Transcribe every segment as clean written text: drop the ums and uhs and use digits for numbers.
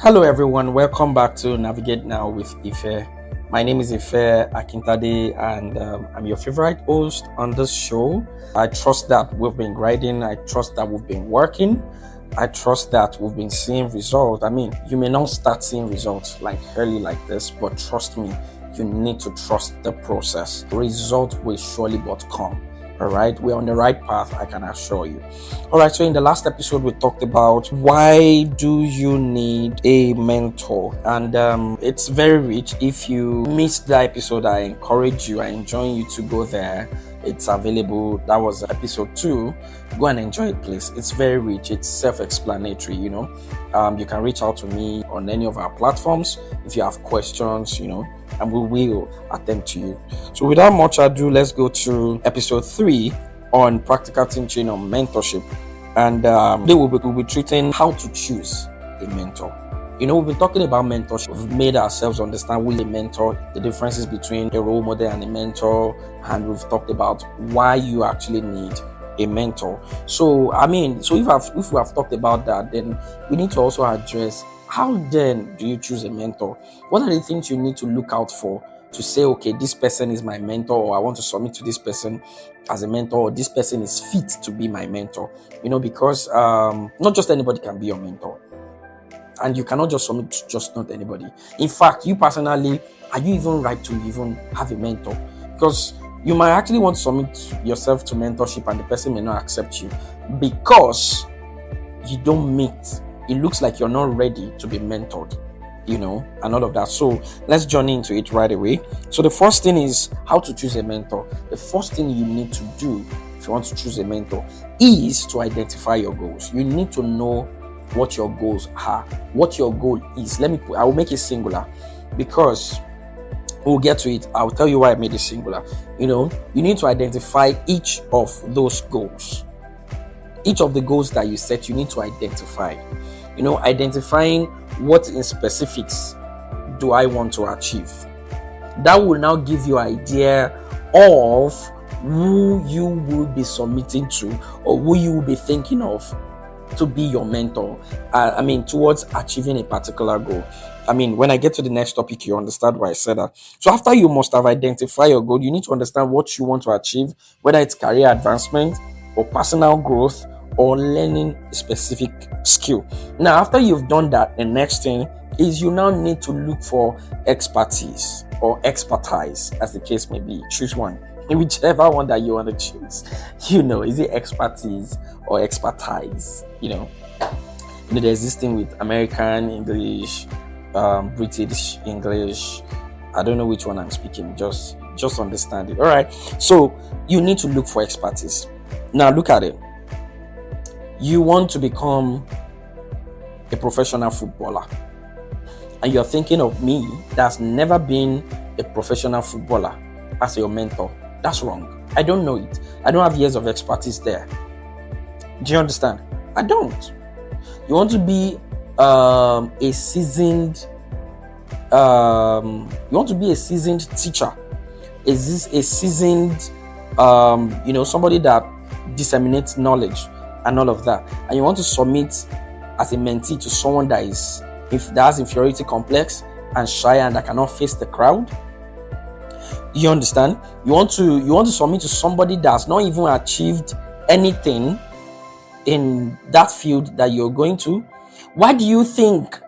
Hello everyone, welcome back to Navigate Now with Ife. My name is Ife Akintade and I'm your favorite host on this show. I trust that we've been grinding, I trust that we've been working, I trust that we've been seeing results. I mean, you may not start seeing results like early like this, but trust me, you need to trust the process. Results will surely but come. All right, we're on the right path, I can assure you. All right, so in the last episode, we talked about why do you need a mentor, and it's very rich. If you missed the episode, I encourage you, I enjoin you to go there. It's available. That was episode 2. Go and enjoy it, please. It's very rich. It's self-explanatory. You can reach out to me on any of our platforms if you have questions. And we will attend to you. So without much ado, let's go to episode 3 on practical teaching on mentorship. And today we'll be treating how to choose a mentor. We've been talking about mentorship. We've made ourselves understand who is a mentor, the differences between a role model and a mentor, and we've talked about why you actually need a mentor. So if we have talked about that, then we need to also address how then do you choose a mentor? What are the things you need to look out for to say, okay, this person is my mentor, or I want to submit to this person as a mentor, or this person is fit to be my mentor? Because not just anybody can be your mentor. And you cannot just submit to just not anybody. In fact, you personally, are you even right to even have a mentor? Because you might actually want to submit yourself to mentorship and the person may not accept you because you don't meet. It looks like you're not ready to be mentored, and all of that. So let's journey into it right away. So the first thing is how to choose a mentor. The first thing you need to do if you want to choose a mentor is to identify your goals. You need to know what your goals are, what your goal is. I will make it singular because we'll get to it. I'll tell you why I made it singular. You need to identify each of those goals. Each of the goals that you set, you need to identify. Identifying what in specifics do I want to achieve. That will now give you an idea of who you will be submitting to or who you will be thinking of to be your mentor. Towards achieving a particular goal. When I get to the next topic, you understand why I said that. So after you must have identified your goal, you need to understand what you want to achieve, whether it's career advancement or personal growth or learning a specific skill. Now, after you've done that, the next thing is you now need to look for expertise or expertise, as the case may be. Choose one. Whichever one that you want to choose. Is it expertise or expertise? There's this thing with American English, British English. I don't know which one I'm speaking. Just understand it. All right. So you need to look for expertise. Now look at it. You want to become a professional footballer, and you're thinking of me that's never been a professional footballer as your mentor. That's wrong. I don't know it. I don't have years of expertise there. Do you understand? I don't. You want to be a seasoned teacher. Is this a seasoned somebody that disseminates knowledge and all of that, and you want to submit as a mentee to someone that has inferiority complex and shy and that cannot face the crowd? You understand? You want to submit to somebody that's not even achieved anything in that field that you're going to? Why do you think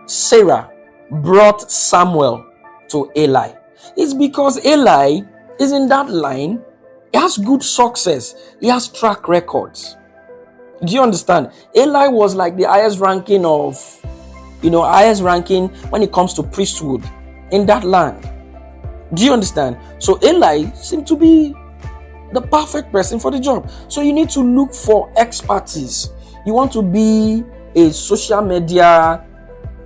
Sarah brought Samuel to Eli? It's because Eli is in that line. He has good success. He has track records. Do you understand? Eli was like the highest ranking when it comes to priesthood in that land. Do you understand? So Eli seemed to be the perfect person for the job. So you need to look for expertise. You want to be a social media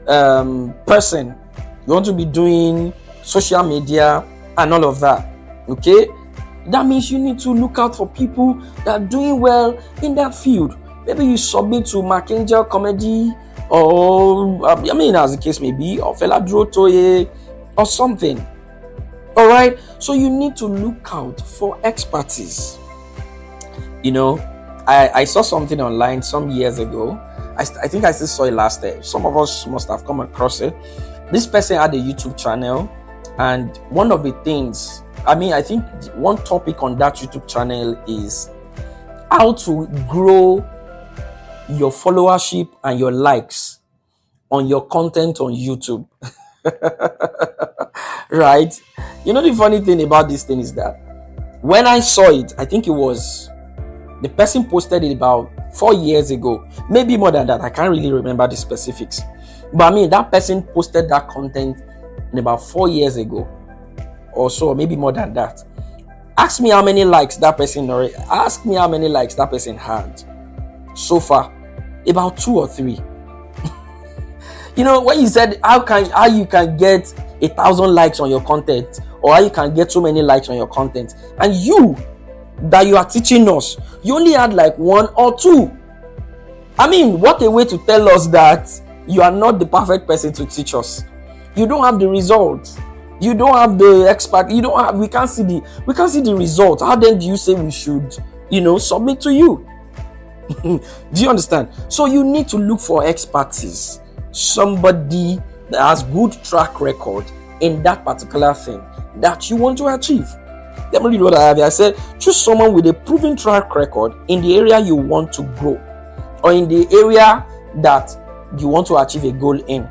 person. You want to be doing social media and all of that. Okay? That means you need to look out for people that are doing well in that field. Maybe you submit to Mark-Angel Comedy or, as the case may be, or Fela Drotoye or something. All right, so you need to look out for expertise. I saw something online some years ago, I think I still saw it last day. Some of us must have come across it. This person had a YouTube channel, and one of the things, I think one topic on that YouTube channel is how to grow your followership and your likes on your content on YouTube. Right? You know, the funny thing about this thing is that when I saw it, I think it was the person posted it about 4 years ago, maybe more than that. I can't really remember the specifics, but that person posted that content in about 4 years ago or so, maybe more than that. Ask me how many likes that person had so far. About 2 or 3. You know, when you said how you can get 1,000 likes on your content, or how you can get so many likes on your content, and you are teaching us, you only had like 1 or 2. What a way to tell us that you are not the perfect person to teach us. You don't have the results. You don't have the expert. We can't see the results. How then do you say we should, submit to you? Do you understand? So you need to look for expertise. Somebody that has good track record in that particular thing that you want to achieve. Let me read what I have here. I said, choose someone with a proven track record in the area you want to grow, or in the area that you want to achieve a goal in.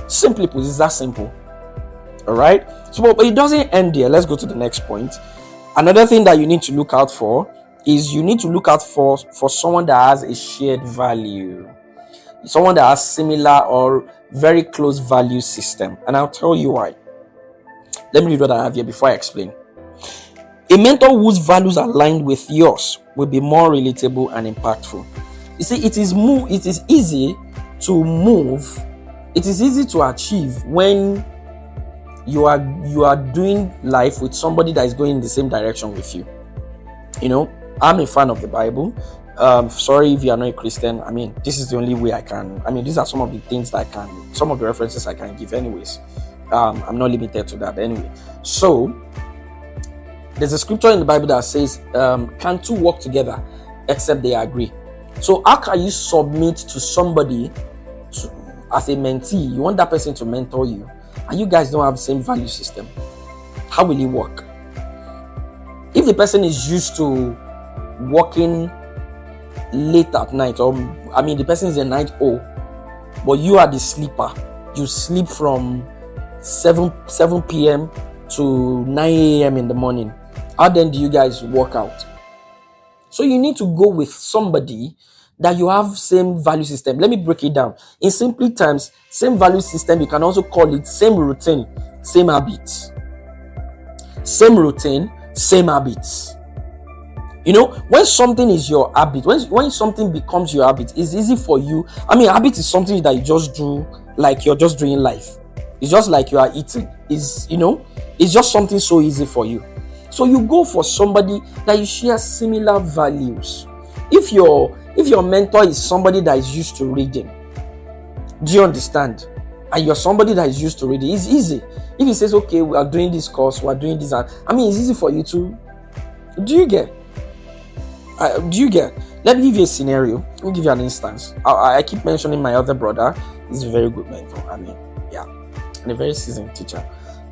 Simply put, it's that simple. All right. So, but it doesn't end there. Let's go to the next point. Another thing that you need to look out for is you need to look out for someone that has a shared value, someone that has similar or very close value system. And I'll tell you why. Let me read what I have here before I explain. A mentor whose values are aligned with yours will be more relatable and impactful. You see, it is easy to move. It is easy to achieve when you are doing life with somebody that is going in the same direction with you. I'm a fan of the Bible. Sorry if you are not a Christian. This is the only way I can. These are some of the things that some of the references I can give anyways. I'm not limited to that anyway. So there's a scripture in the Bible that says, can 2 work together except they agree? So how can you submit to somebody as a mentee? You want that person to mentor you, and you guys don't have the same value system. How will it work? If the person is used to working late at night, or the person is a night owl, but you are the sleeper. You sleep from 7 p.m. to 9 a.m. in the morning. How then do you guys work out? So you need to go with somebody that you have same value system. Let me break it down. In simple terms, same value system, you can also call it same routine, same habits. Same routine, same habits. When something is your habit, when something becomes your habit, it's easy for you. Habit is something that you just do like you're just doing life. It's just like you are eating. It's just something so easy for you. So you go for somebody that you share similar values. If your mentor is somebody that is used to reading, do you understand? And you're somebody that is used to reading, it's easy. If he says, okay, we are doing this course, we are doing this, it's easy for you to. Do you get? Let me give you a scenario. Let me give you an instance. I keep mentioning my other brother. He's a very good mentor. And a very seasoned teacher.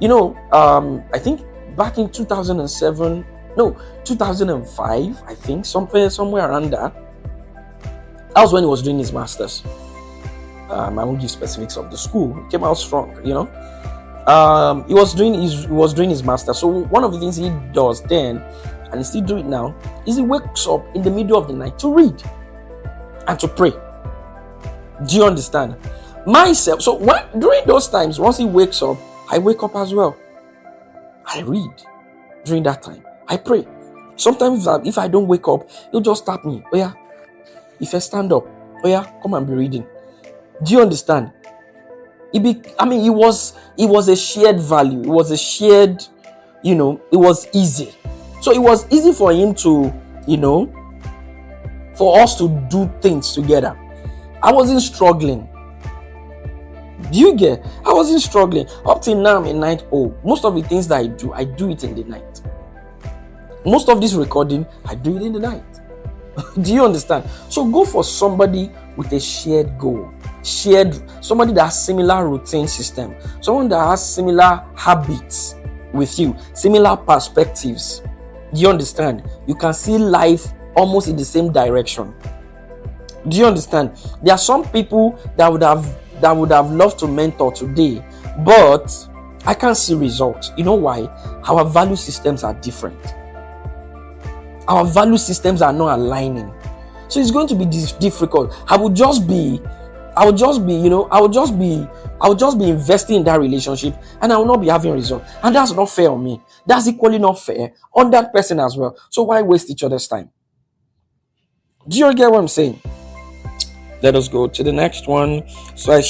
I think back in 2005, I think, somewhere around that. That was when he was doing his masters. I won't give specifics of the school. He came out strong, He was doing his masters. So one of the things he does then, and he still do it now, is he wakes up in the middle of the night to read and to pray. Do you understand? Myself, so during those times, once he wakes up, I wake up as well. I read during that time. I pray. Sometimes if I don't wake up, he'll just tap me. Oh yeah, if I stand up, oh yeah, come and be reading. Do you understand? It was a shared value. It was a shared, it was easy. So it was easy for him to, for us to do things together. I wasn't struggling. Do you get? I wasn't struggling. Up till now, I'm a night owl. Most of the things that I do it in the night. Most of this recording, I do it in the night. Do you understand? So go for somebody with a shared goal, somebody that has similar routine system, someone that has similar habits with you, similar perspectives. Do you understand? You can see life almost in the same direction. Do you understand? There are some people that would have loved to mentor today, but I can't see results. You know why? Our value systems are different. Our value systems are not aligning. So it's going to be difficult. I would just be investing in that relationship and I will not be having results. And that's not fair on me. That's equally not fair on that person as well. So why waste each other's time? Do you get what I'm saying? Let us go to the next one. So I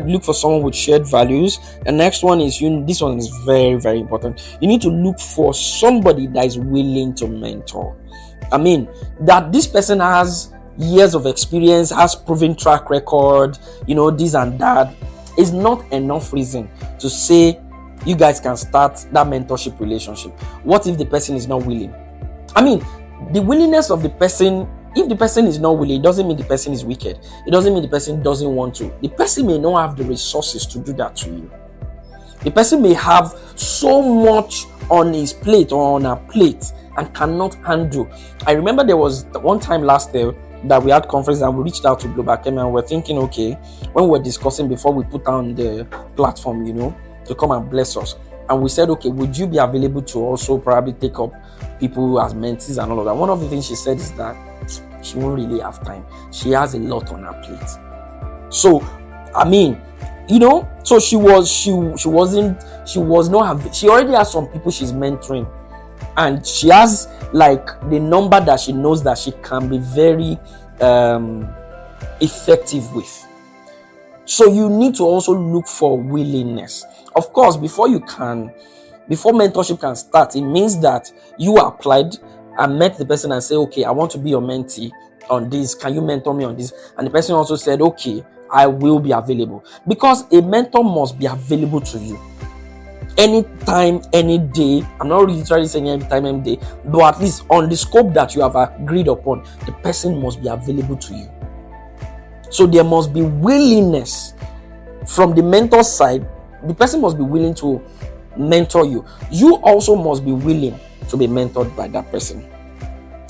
look for someone with shared values. The next one is this one is very, very important. You need to look for somebody that is willing to mentor. I mean, that this person has years of experience, has proven track record, this and that is not enough reason to say you guys can start that mentorship relationship. What if the person is not willing? I mean, the willingness of the person, if the person is not willing, it doesn't mean the person is wicked. It doesn't mean the person doesn't want to. The person may not have the resources to do that to you. The person may have so much on his plate or on her plate and cannot handle. I remember there was one time last year that we had conference and we reached out to Global Chem and we're thinking, okay, when we were discussing before we put on the platform, to come and bless us. And we said, okay, would you be available to also probably take up people as mentees and all of that? One of the things she said is that she won't really have time. She has a lot on her plate. So, I mean, so she already has some people she's mentoring. And she has like the number that she knows that she can be very effective with. So you need to also look for willingness. Of course, before mentorship can start, it means that you applied and met the person and say, okay, I want to be your mentee on this. Can you mentor me on this? And the person also said, okay, I will be available. Because a mentor must be available to you. Anytime, any day. I'm not really trying to say anytime, any day, but at least on the scope that you have agreed upon, the person must be available to you. So there must be willingness from the mentor side. The person must be willing to mentor you. You also must be willing to be mentored by that person.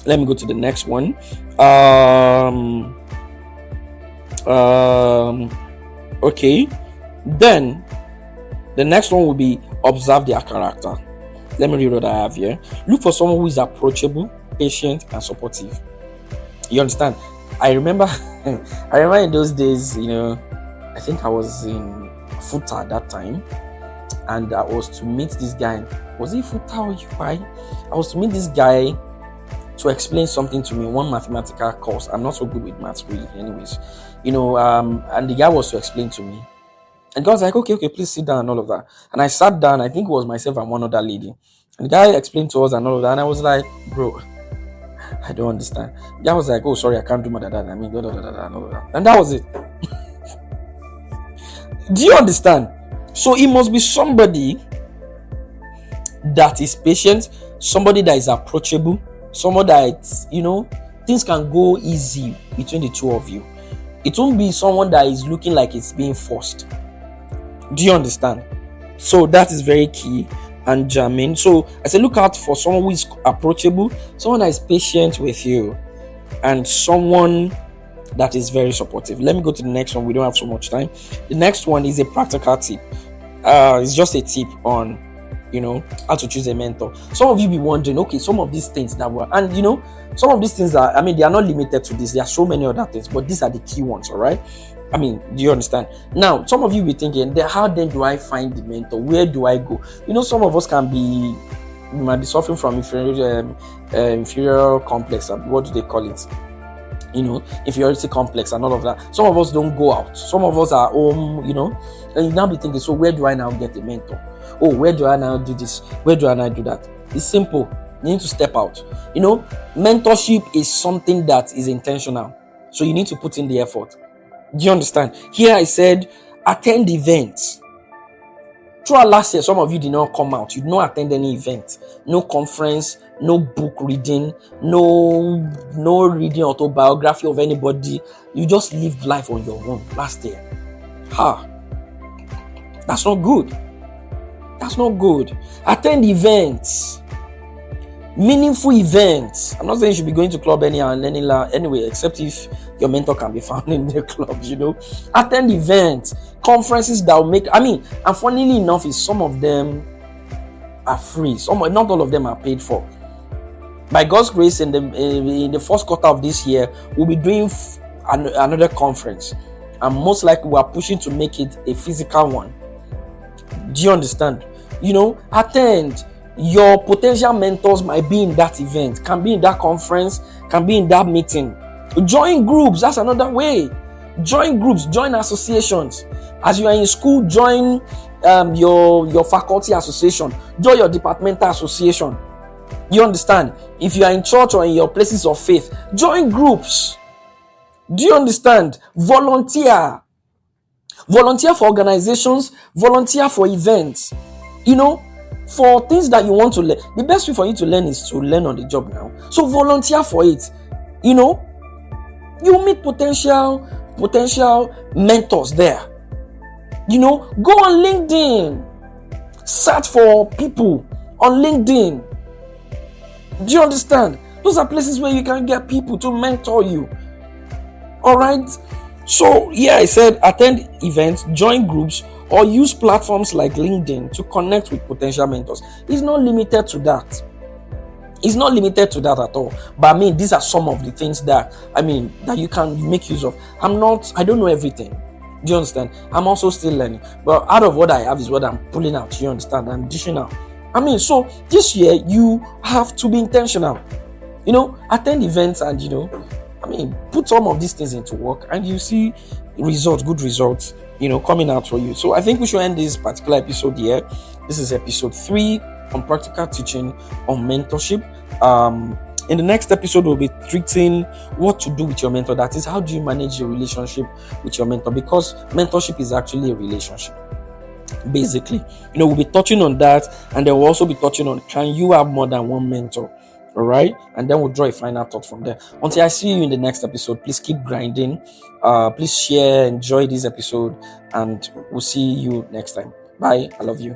Let me go to the next one. Okay. Then the next one will be observe their character. Let me read what I have here. Look for someone who is approachable, patient, and supportive. You understand? I remember in those days, I think I was in FUTA at that time, and I was to meet this guy. Was it FUTA or UI? I was to meet this guy to explain something to me, one mathematical course. I'm not so good with maths really, anyways. And the guy was to explain to me. And the guy was like, okay, please sit down and all of that. And I sat down, I think it was myself and one other lady. And the guy explained to us and all of that. And I was like, bro, I don't understand. The guy was like, oh, sorry, I can't do more than that. I mean, and all of that. And that was it. Do you understand? So it must be somebody that is patient, somebody that is approachable, somebody that, things can go easy between the two of you. It won't be someone that is looking like it's being forced. Do you understand? So that is very key and jamming. So I say look out for someone who is approachable, someone that is patient with you, and someone that is very supportive. Let me go to the next one. We don't have so much time. The next one is a practical tip. It's just a tip on, how to choose a mentor. Some of you be wondering, okay, some of these things that were, and some of these things are, they are not limited to this. There are so many other things, but these are the key ones, all right? Do you understand? Now, some of you be thinking, how then do I find the mentor? Where do I go? Some of us we might be suffering from inferior complex. What do they call it? Inferiority complex and all of that. Some of us don't go out. Some of us are home, and you now be thinking, so where do I now get a mentor? Oh, where do I now do this? Where do I now do that? It's simple. You need to step out. Mentorship is something that is intentional. So you need to put in the effort. Do you understand? Here I said, attend events. Throughout last year, some of you did not come out. You did not attend any event. No conference, no book reading, no reading autobiography of anybody. You just lived life on your own last year. That's not good. That's not good. Attend events, meaningful events. I'm not saying you should be going to club anyhow and learning anyway, except if your mentor can be found in the club, Attend events, conferences that will make, and funnily enough, is some of them are free. Not all of them are paid for. By God's grace, in the first quarter of this year, we'll be doing another conference, and most likely we are pushing to make it a physical one. Do you understand? Attend. Your potential mentors might be in that event, can be in that conference, can be in that meeting. Join groups. That's another way. Join groups, join associations. As you are in school, join your faculty association, join your departmental association. You understand? If you are in church or in your places of faith, join groups. Do you understand? Volunteer for organizations, volunteer for events, for things that you want to learn. The best way for you to learn is to learn on the job now. So volunteer for it. You meet potential mentors there. Go on LinkedIn, search for people on LinkedIn. Do you understand? Those are places where you can get people to mentor you. All right. So I said attend events, join groups, or use platforms like LinkedIn to connect with potential mentors. It's not limited to that. It's not limited to that at all. But these are some of the things that you can make use of. I don't know everything. Do you understand? I'm also still learning. But out of what I have is what I'm pulling out. You understand? I'm dishing out. So this year you have to be intentional. Attend events and put some of these things into work, and you see good results, coming out for you. So I think we should end this particular episode here. This is episode 3 on practical teaching on mentorship. In the next episode, we'll be treating what to do with your mentor. That is, how do you manage your relationship with your mentor? Because mentorship is actually a relationship. Basically, we'll be touching on that, and then we'll also be touching on, can you have more than one mentor? All right, and then we'll draw a final thought from there. Until I see you in the next episode, please keep grinding. Please share, enjoy this episode, and we'll see you next time. Bye. I love you.